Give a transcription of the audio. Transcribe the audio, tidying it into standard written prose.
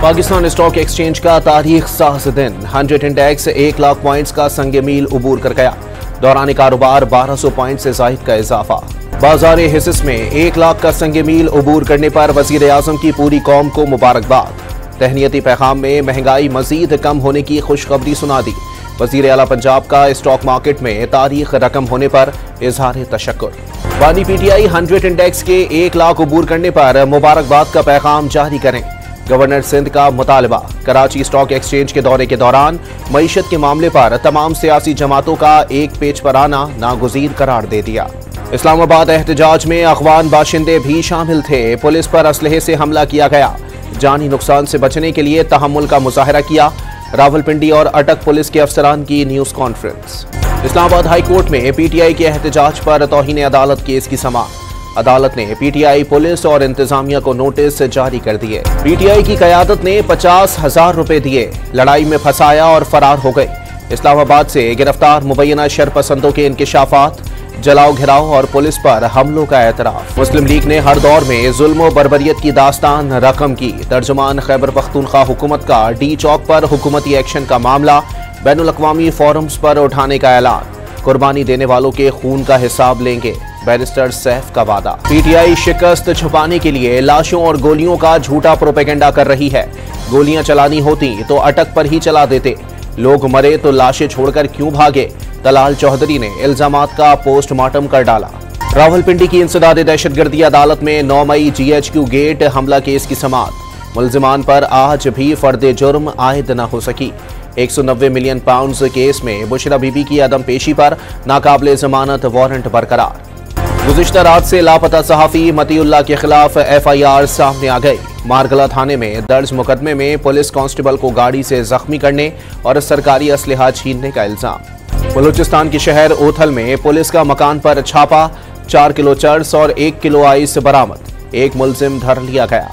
Pakistan stock exchange का तारीख साज दिन। 100 इंडेक्स 1 लाख पॉइंट्स का संग मील उबूर कर गया। दौरान कारोबार 1200 पॉइंट से जायद का इजाफा। बाजार हिस्स में 1 लाख का संग मील उबूर करने पर वजीर आजम की पूरी कौम को मुबारकबाद। तहनीयती पैगाम में महंगाई मजीद कम होने की खुशखबरी सुना दी। वजीर आला पंजाब का स्टॉक मार्केट में तारीख रकम होने पर इजहार तशक्कुर। बानी PTI 100 इंडेक्स के 1 लाख उबूर करने पर मुबारकबाद का पैगाम जारी करें। गवर्नर सिंध का मुतालबा। कराची स्टॉक एक्सचेंज के दौरे के दौरान मईशत के मामले पर तमाम सियासी जमातों का एक पेज पर आना नागुज़ीर करार दे दिया। इस्लामाबाद एहतजाज में अफगान बाशिंदे भी शामिल थे। पुलिस पर असलहे से हमला किया गया। जानी नुकसान से बचने के लिए तहम्मुल का मुजाहरा किया। रावलपिंडी और अटक पुलिस के अफसरान की news conference. Islamabad high court में PTI के एहतजाज पर तौहीन अदालत केस की समाअत। अदालत ने PTI पुलिस और इंतजामिया को नोटिस जारी कर दिए। PTI की कयादत ने 50,000 रुपए दिए, लड़ाई में फंसाया और फरार हो गए। इस्लामाबाद से गिरफ्तार मुबैना शरपसंदों के इंकिशाफात, जलाओ घिराव और पुलिस पर हमलों का एतराफ। मुस्लिम लीग ने हर दौर में जुल्म बर्बरियत की दास्तान रकम की। तर्जुमान खैबर पख्तूनख्वा हुकूमत का D चौक पर हुकूमती एक्शन का मामला बैनुल अक़वामी फोरम्स पर उठाने का ऐलान। कुर्बानी देने वालों के खून का हिसाब लेंगे, बैरिस्टर सैफ का वादा। PTI शिकस्त छुपाने के लिए लाशों और गोलियों का झूठा प्रोपेगेंडा कर रही है। गोलियां चलानी होती तो अटक पर ही चला देते। लोग मरे तो लाशें छोड़कर क्यों भागे? तलाल चौधरी ने इल्जामात का पोस्टमार्टम कर डाला। रावलपिंडी की इंसदाद दहशतगर्दी अदालत में 9 मई GHQ गेट हमला केस की समाअत। मुल्जिमान पर आज भी फर्द जुर्म आयद न हो सकी। 190 मिलियन पाउंड्स केस में बुशरा बीबी की अदम पेशी पर नाकाबिले जमानत वारंट बरकरार। गुज़िश्ता रात से लापता सहाफ़ी मतीउल्लाह के खिलाफ FIR सामने आ गई। मारगला थाने में दर्ज मुकदमे में पुलिस कांस्टेबल को गाड़ी से जख्मी करने और सरकारी असलहा छीनने का इल्जाम। बलूचिस्तान के शहर ओथल में पुलिस का मकान पर छापा। 4 किलो चर्स और 1 किलो आइस बरामद। एक मुल्जिम धर लिया गया।